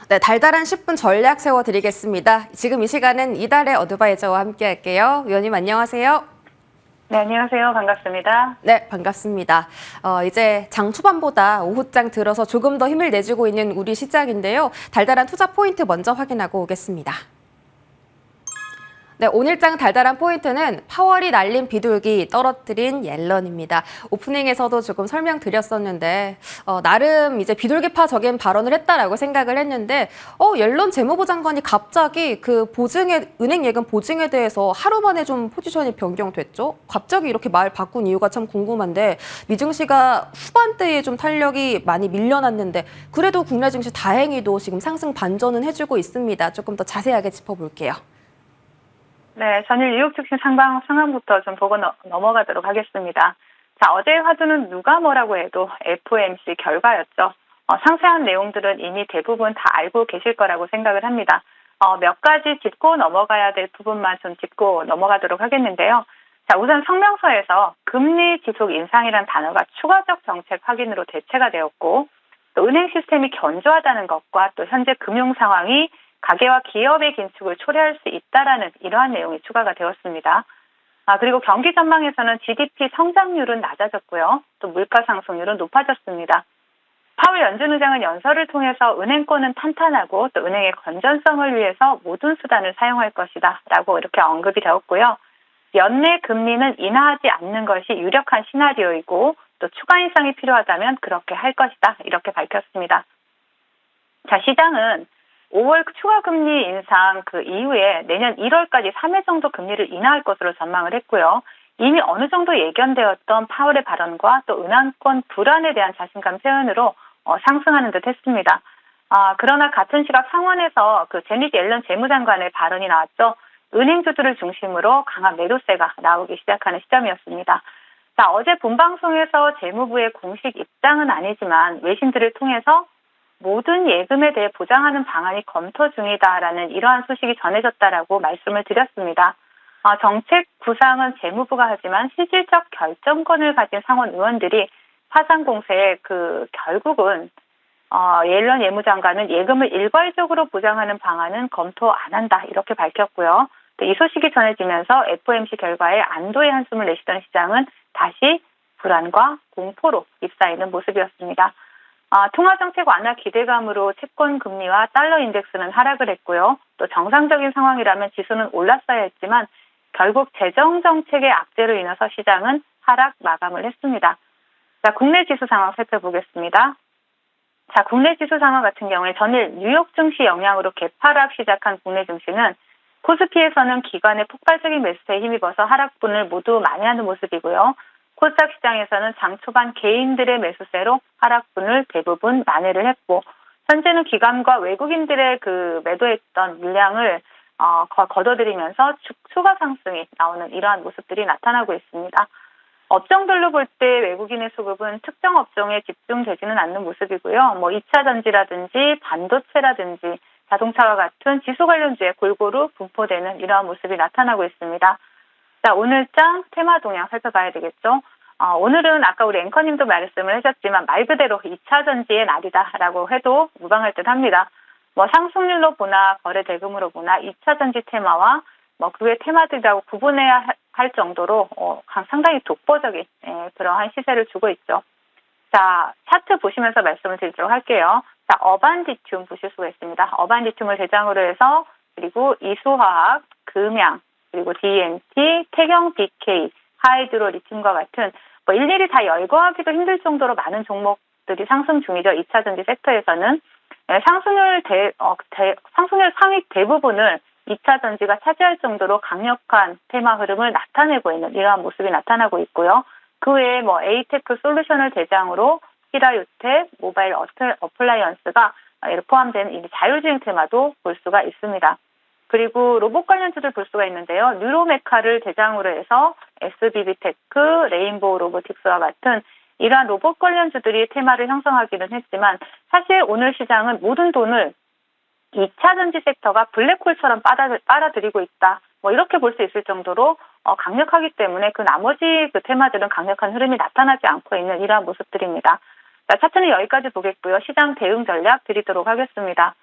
네, 달달한 10분 전략 세워드리겠습니다. 지금 이 시간은 이달의 어드바이저와 함께 할게요. 위원님 안녕하세요. 네, 안녕하세요. 반갑습니다. 네, 반갑습니다. 이제 장 초반보다 오후장 들어서 조금 더 힘을 내주고 있는 우리 시장인데요. 달달한 투자 포인트 먼저 확인하고 오겠습니다. 네, 오늘장 달달한 포인트는 파월이 날린 비둘기 떨어뜨린 옐런입니다. 오프닝에서도 조금 설명드렸었는데 나름 이제 비둘기파적인 발언을 했다라고 생각을 했는데 옐런 재무부 장관이 갑자기 그 은행 예금 보증에 대해서 하루 만에 좀 포지션이 변경됐죠. 갑자기 이렇게 말 바꾼 이유가 참 궁금한데 미증시가 후반대에 좀 탄력이 많이 밀려났는데 그래도 국내 증시 다행히도 지금 상승 반전은 해주고 있습니다. 조금 더 자세하게 짚어볼게요. 네, 전일 뉴욕 증시 상황부터 좀 보고 넘어가도록 하겠습니다. 자, 어제의 화두는 누가 뭐라고 해도 FOMC 결과였죠. 상세한 내용들은 이미 대부분 다 알고 계실 거라고 생각을 합니다. 몇 가지 짚고 넘어가야 될 부분만 좀 짚고 넘어가도록 하겠는데요. 자, 우선 성명서에서 금리 지속 인상이란 단어가 추가적 정책 확인으로 대체가 되었고, 또 은행 시스템이 견조하다는 것과 또 현재 금융 상황이 가계와 기업의 긴축을 초래할 수 있다라는 이러한 내용이 추가가 되었습니다. 그리고 경기 전망에서는 GDP 성장률은 낮아졌고요. 또 물가 상승률은 높아졌습니다. 파월 연준 의장은 연설을 통해서 은행권은 탄탄하고 또 은행의 건전성을 위해서 모든 수단을 사용할 것이다 라고 이렇게 언급이 되었고요. 연내 금리는 인하하지 않는 것이 유력한 시나리오이고 또 추가 인상이 필요하다면 그렇게 할 것이다 이렇게 밝혔습니다. 자, 시장은 5월 추가 금리 인상 그 이후에 내년 1월까지 3회 정도 금리를 인하할 것으로 전망을 했고요. 이미 어느 정도 예견되었던 파월의 발언과 또 은행권 불안에 대한 자신감 표현으로 상승하는 듯 했습니다. 그러나 같은 시각 상원에서 그 제닛 옐런 재무장관의 발언이 나왔죠. 은행주들을 중심으로 강한 매도세가 나오기 시작하는 시점이었습니다. 자, 어제 본방송에서 재무부의 공식 입장은 아니지만 외신들을 통해서 모든 예금에 대해 보장하는 방안이 검토 중이다라는 이러한 소식이 전해졌다라고 말씀을 드렸습니다. 정책 구상은 재무부가 하지만 실질적 결정권을 가진 상원 의원들이 파상 공세에 결국은 옐런 예무장관은 예금을 일괄적으로 보장하는 방안은 검토 안 한다 이렇게 밝혔고요. 또 이 소식이 전해지면서 FOMC 결과에 안도의 한숨을 내쉬던 시장은 다시 불안과 공포로 휩싸이는 모습이었습니다. 통화정책 완화 기대감으로 채권 금리와 달러 인덱스는 하락을 했고요. 또 정상적인 상황이라면 지수는 올랐어야 했지만 결국 재정 정책의 악재로 인해서 시장은 하락 마감을 했습니다. 자, 국내 지수 상황 살펴보겠습니다. 자, 국내 지수 상황 같은 경우에 전일 뉴욕 증시 영향으로 개파락 시작한 국내 증시는 코스피에서는 기관의 폭발적인 매수세에 힘입어서 하락분을 모두 만회하는 모습이고요. 코스닥 시장에서는 장 초반 개인들의 매수세로 하락분을 대부분 만회를 했고 현재는 기관과 외국인들의 매도했던 물량을 걷어들이면서 추가 상승이 나오는 이러한 모습들이 나타나고 있습니다. 업종별로 볼 때 외국인의 수급은 특정 업종에 집중되지는 않는 모습이고요. 2차 전지라든지 반도체라든지 자동차와 같은 지수 관련주에 골고루 분포되는 이러한 모습이 나타나고 있습니다. 자, 오늘장 테마 동향 살펴봐야 되겠죠. 오늘은 아까 우리 앵커님도 말씀을 하셨지만 말 그대로 2차 전지의 날이다라고 해도 무방할 듯 합니다. 상승률로 보나 거래 대금으로 보나 2차 전지 테마와 그 외 테마들이라고 구분해야 할 정도로 상당히 독보적인 그러한 시세를 주고 있죠. 자, 차트 보시면서 말씀을 드리도록 할게요. 자, 어반디튬 보실 수가 있습니다. 어반디튬을 대장으로 해서 그리고 이수화학, 금양, 그리고 DNT, 태경 BK, 하이드로 리튬과 같은 일일이 다 열거하기도 힘들 정도로 많은 종목들이 상승 중이죠. 2차 전지 섹터에서는 상승률 상위 대부분을 2차 전지가 차지할 정도로 강력한 테마 흐름을 나타내고 있는 이러한 모습이 나타나고 있고요. 그 외에 에이테크 솔루션을 대장으로 히라유텍, 모바일 어플라이언스가 포함된 이 자율주행 테마도 볼 수가 있습니다. 그리고 로봇 관련주들 볼 수가 있는데요. 뉴로메카를 대장으로 해서 SBB테크, 레인보우 로보틱스와 같은 이러한 로봇 관련주들이 테마를 형성하기는 했지만 사실 오늘 시장은 모든 돈을 2차 전지 섹터가 블랙홀처럼 빨아들이고 있다. 이렇게 볼 수 있을 정도로 강력하기 때문에 나머지 테마들은 강력한 흐름이 나타나지 않고 있는 이러한 모습들입니다. 자, 차트는 여기까지 보겠고요. 시장 대응 전략 드리도록 하겠습니다.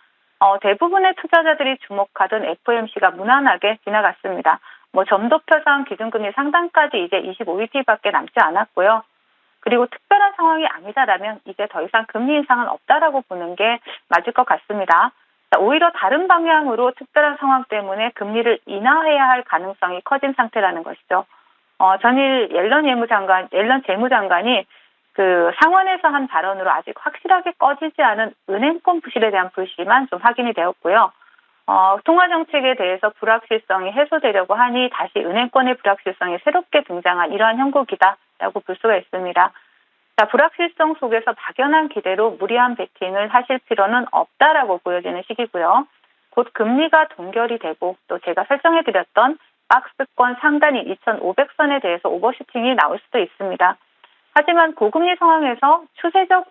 대부분의 투자자들이 주목하던 FOMC가 무난하게 지나갔습니다. 점도표상 기준금리 상단까지 이제 25bp밖에 남지 않았고요. 그리고 특별한 상황이 아니다라면 이제 더 이상 금리 인상은 없다라고 보는 게 맞을 것 같습니다. 오히려 다른 방향으로 특별한 상황 때문에 금리를 인하해야 할 가능성이 커진 상태라는 것이죠. 전일 옐런 재무장관이 그 상원에서 한 발언으로 아직 확실하게 꺼지지 않은 은행권 부실에 대한 불씨만 좀 확인이 되었고요. 통화 정책에 대해서 불확실성이 해소되려고 하니 다시 은행권의 불확실성이 새롭게 등장한 이러한 형국이다라고 볼 수가 있습니다. 자, 불확실성 속에서 막연한 기대로 무리한 베팅을 하실 필요는 없다라고 보여지는 시기고요. 곧 금리가 동결이 되고 또 제가 설정해드렸던 박스권 상단이 2,500선에 대해서 오버슈팅이 나올 수도 있습니다. 하지만 고금리 상황에서 추세적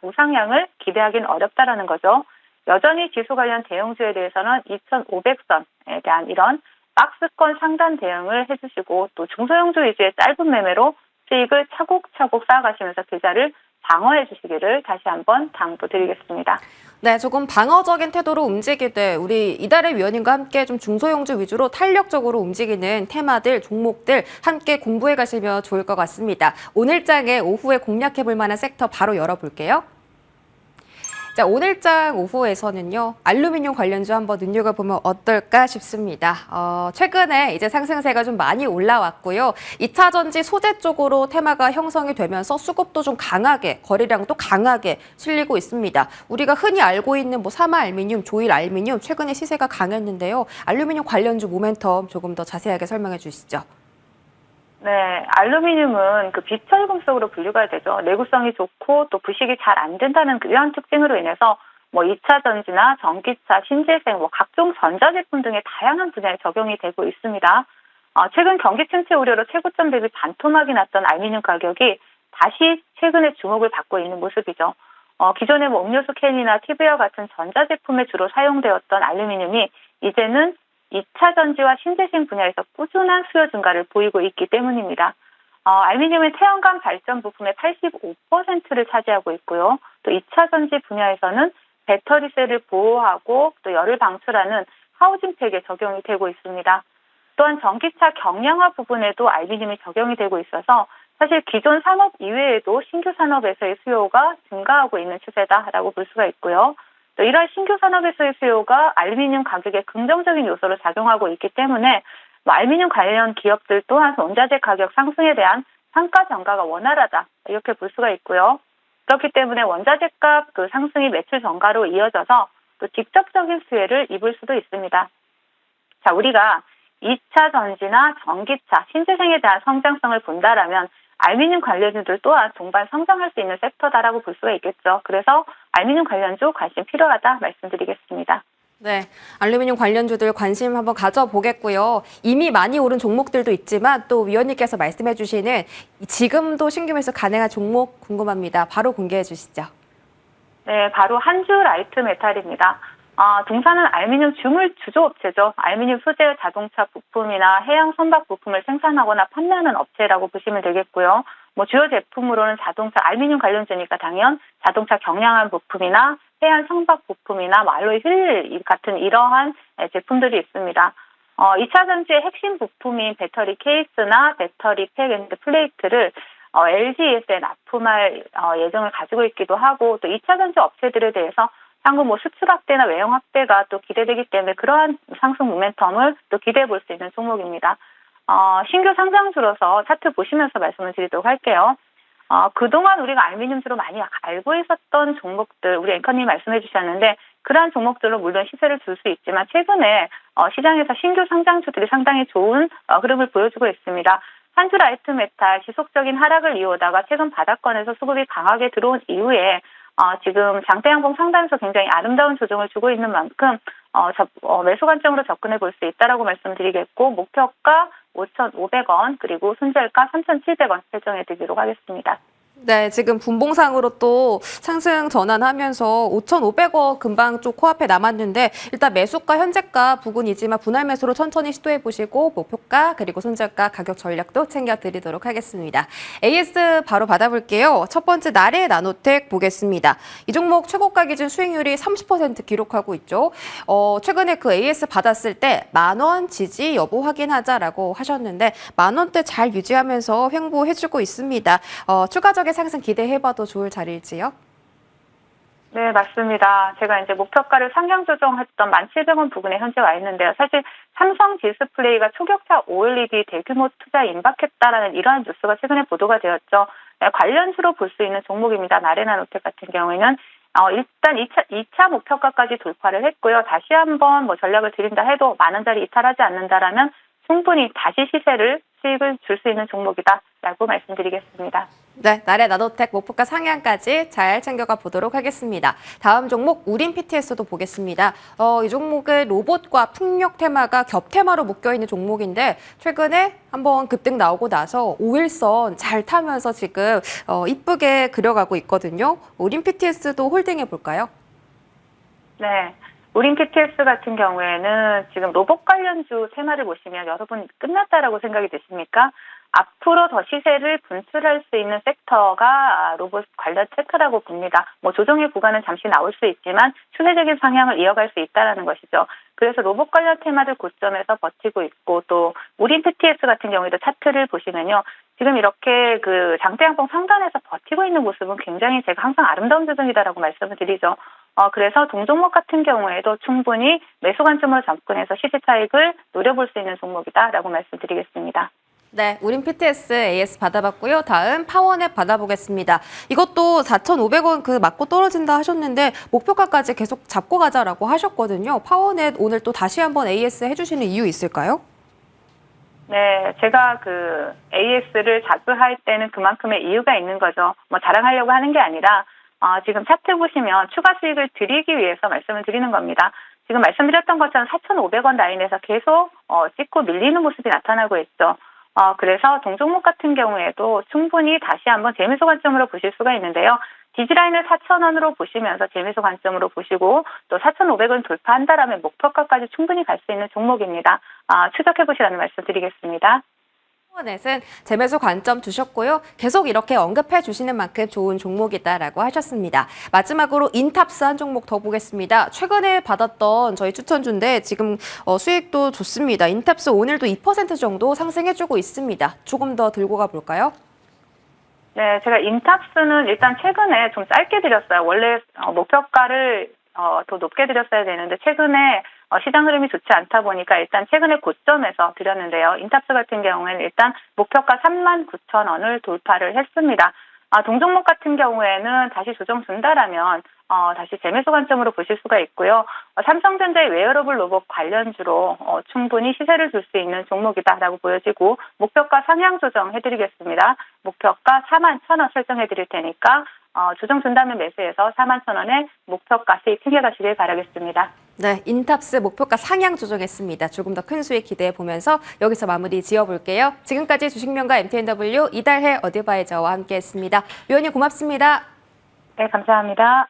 우상향을 기대하기는 어렵다라는 거죠. 여전히 지수 관련 대형주에 대해서는 2,500선에 대한 이런 박스권 상단 대응을 해주시고 또 중소형주 위주의 짧은 매매로 수익을 차곡차곡 쌓아가시면서 계좌를 방어해 주시기를 다시 한번 당부드리겠습니다. 네, 조금 방어적인 태도로 움직이되 우리 이달의 위원님과 함께 좀 중소형주 위주로 탄력적으로 움직이는 테마들, 종목들 함께 공부해 가시면 좋을 것 같습니다. 오늘장에 오후에 공략해 볼 만한 섹터 바로 열어볼게요. 자, 오늘장 오후에서는요, 알루미늄 관련주 한번 눈여겨보면 어떨까 싶습니다. 최근에 이제 상승세가 좀 많이 올라왔고요. 2차 전지 소재 쪽으로 테마가 형성이 되면서 수급도 좀 강하게, 거래량도 강하게 실리고 있습니다. 우리가 흔히 알고 있는 사마 알루미늄, 조일 알루미늄 최근에 시세가 강했는데요. 알루미늄 관련주 모멘텀 조금 더 자세하게 설명해 주시죠. 네, 알루미늄은 그 비철금속으로 분류가 되죠. 내구성이 좋고 또 부식이 잘 안 된다는 이러한 특징으로 인해서 2차 전지나 전기차, 신재생, 각종 전자제품 등의 다양한 분야에 적용이 되고 있습니다. 최근 경기 침체 우려로 최고점 대비 반토막이 났던 알루미늄 가격이 다시 최근에 주목을 받고 있는 모습이죠. 기존의 음료수 캔이나 TV와 같은 전자제품에 주로 사용되었던 알루미늄이 이제는 2차 전지와 신재생 분야에서 꾸준한 수요 증가를 보이고 있기 때문입니다. 알루미늄은 태양광 발전 부품의 85%를 차지하고 있고요. 또 2차 전지 분야에서는 배터리셀을 보호하고 또 열을 방출하는 하우징팩에 적용이 되고 있습니다. 또한 전기차 경량화 부분에도 알루미늄이 적용이 되고 있어서 사실 기존 산업 이외에도 신규 산업에서의 수요가 증가하고 있는 추세다라고 볼 수가 있고요. 또 이러한 신규 산업에서의 수요가 알루미늄 가격에 긍정적인 요소로 작용하고 있기 때문에 알루미늄 관련 기업들 또한 원자재 가격 상승에 대한 상가 전가가 원활하다 이렇게 볼 수가 있고요. 그렇기 때문에 원자재 값 상승이 매출 전가로 이어져서 또 직접적인 수혜를 입을 수도 있습니다. 자, 우리가 2차 전지나 전기차, 신재생에 대한 성장성을 본다라면 알루미늄 관련주들 또한 동반 성장할 수 있는 섹터다라고 볼 수가 있겠죠. 그래서 알루미늄 관련주 관심 필요하다 말씀드리겠습니다. 네, 알루미늄 관련주들 관심 한번 가져보겠고요. 이미 많이 오른 종목들도 있지만 또 위원님께서 말씀해 주시는 지금도 신규 매수 가능한 종목 궁금합니다. 바로 공개해 주시죠. 네, 바로 한주 라이트 메탈입니다. 동사는 알루미늄 주물 주조업체죠. 알루미늄 소재 자동차 부품이나 해양 선박 부품을 생산하거나 판매하는 업체라고 보시면 되겠고요. 주요 제품으로는 자동차 알루미늄 관련주니까 당연 자동차 경량한 부품이나 해양 선박 부품이나 알로이 휠 같은 이러한 제품들이 있습니다. 2차 전지의 핵심 부품인 배터리 케이스나 배터리 팩 앤드 플레이트를 LG에스에 납품할 예정을 가지고 있기도 하고 또 2차 전지 업체들에 대해서 향후 수출 확대나 외형 확대가 또 기대되기 때문에 그러한 상승 모멘텀을 또 기대해 볼 수 있는 종목입니다. 신규 상장주로서 차트 보시면서 말씀을 드리도록 할게요. 그동안 우리가 알루미늄주로 많이 알고 있었던 종목들, 우리 앵커님이 말씀해 주셨는데 그러한 종목들로 물론 시세를 줄 수 있지만 최근에 시장에서 신규 상장주들이 상당히 좋은 흐름을 보여주고 있습니다. 한주 라이트 메탈 지속적인 하락을 이어오다가 최근 바닥권에서 수급이 강하게 들어온 이후에 지금 장대양봉 상단에서 굉장히 아름다운 조정을 주고 있는 만큼 매수 관점으로 접근해 볼 수 있다라고 말씀드리겠고 목표가 5,500원 그리고 손절가 3,700원 설정해 드리도록 하겠습니다. 네, 지금 분봉상으로 또 상승 전환하면서 5,500원 금방 좀 코앞에 남았는데 일단 매수가 현재가 부근이지만 분할 매수로 천천히 시도해 보시고 목표가 그리고 손절가 가격 전략도 챙겨드리도록 하겠습니다. AS 바로 받아볼게요. 첫 번째 나래 나노텍 보겠습니다. 이 종목 최고가 기준 수익률이 30% 기록하고 있죠. 최근에 그 AS 받았을 때 10,000원 지지 여부 확인하자라고 하셨는데 10,000원대 잘 유지하면서 횡보해주고 있습니다. 추가적인 상승 기대해봐도 좋을 자리일지요? 네, 맞습니다. 제가 이제 목표가를 상향 조정했던 1,700원 부근에 현재 와 있는데요. 사실 삼성 디스플레이가 초격차 OLED 대규모 투자 임박했다라는 이러한 뉴스가 최근에 보도가 되었죠. 네, 관련주로 볼 수 있는 종목입니다. 나레나노텍 같은 경우에는 일단 2차 목표가까지 돌파를 했고요. 다시 한번 전략을 드린다 해도 10,000원짜리 이탈하지 않는다라면 충분히 다시 수익을 줄 수 있는 종목이다라고 말씀드리겠습니다. 네, 나래 나노텍 목표가 상향까지 잘 챙겨가 보도록 하겠습니다. 다음 종목 우린 PTS도 보겠습니다. 이 종목은 로봇과 풍력 테마가 겹 테마로 묶여있는 종목인데 최근에 한번 급등 나오고 나서 5일선 잘 타면서 지금 이쁘게 그려가고 있거든요. 우린 PTS도 홀딩해 볼까요? 네. 우린 PTS 같은 경우에는 지금 로봇 관련주 테마를 보시면 여러분 끝났다라고 생각이 드십니까? 앞으로 더 시세를 분출할 수 있는 섹터가 로봇 관련 섹터라고 봅니다. 조정의 구간은 잠시 나올 수 있지만 추세적인 방향을 이어갈 수 있다는 것이죠. 그래서 로봇 관련 테마들 고점에서 버티고 있고 또 우린 PTS 같은 경우에도 차트를 보시면요. 지금 이렇게 그 장대양봉 상단에서 버티고 있는 모습은 굉장히 제가 항상 아름다운 조정이다라고 말씀을 드리죠. 그래서 동종목 같은 경우에도 충분히 매수 관점으로 접근해서 시세 차익을 노려볼 수 있는 종목이다라고 말씀드리겠습니다. 네, 우린 PTS AS 받아봤고요. 다음 파워넷 받아보겠습니다. 이것도 4,500원 그 맞고 떨어진다 하셨는데 목표가까지 계속 잡고 가자라고 하셨거든요. 파워넷 오늘 또 다시 한번 AS 해주시는 이유 있을까요? 네, 제가 그 AS를 자주 할 때는 그만큼의 이유가 있는 거죠. 자랑하려고 하는 게 아니라 지금 차트 보시면 추가 수익을 드리기 위해서 말씀을 드리는 겁니다. 지금 말씀드렸던 것처럼 4,500원 라인에서 계속 찍고 밀리는 모습이 나타나고 있죠. 그래서 동종목 같은 경우에도 충분히 다시 한번 재매수 관점으로 보실 수가 있는데요. 지지라인을 4,000원으로 보시면서 재매수 관점으로 보시고 또 4,500원 돌파한다라면 목표가까지 충분히 갈 수 있는 종목입니다. 추적해 보시라는 말씀 드리겠습니다. 파워넷은 재매수 관점 주셨고요. 계속 이렇게 언급해 주시는 만큼 좋은 종목이다라고 하셨습니다. 마지막으로 인탑스 한 종목 더 보겠습니다. 최근에 받았던 저희 추천주인데 지금 수익도 좋습니다. 인탑스 오늘도 2% 정도 상승해주고 있습니다. 조금 더 들고 가볼까요? 네, 제가 인탑스는 일단 최근에 좀 짧게 드렸어요. 원래 목표가를 더 높게 드렸어야 되는데 최근에 시장 흐름이 좋지 않다 보니까 일단 최근에 고점에서 드렸는데요. 인탑스 같은 경우에는 일단 목표가 39,000원을 돌파를 했습니다. 동종목 같은 경우에는 다시 조정 준다라면 다시 재매수 관점으로 보실 수가 있고요. 삼성전자의 웨어러블 로봇 관련주로 충분히 시세를 줄 수 있는 종목이다라고 보여지고 목표가 상향 조정해드리겠습니다. 목표가 41,000원 설정해드릴 테니까 조정 준다면 매수해서 41,000원에 목표가 수익 챙겨가시길 바라겠습니다. 네, 인탑스 목표가 상향 조정했습니다. 조금 더 큰 수익 기대해 보면서 여기서 마무리 지어볼게요. 지금까지 주식명가 MTNW 이달해 어드바이저와 함께했습니다. 위원님 고맙습니다. 네, 감사합니다.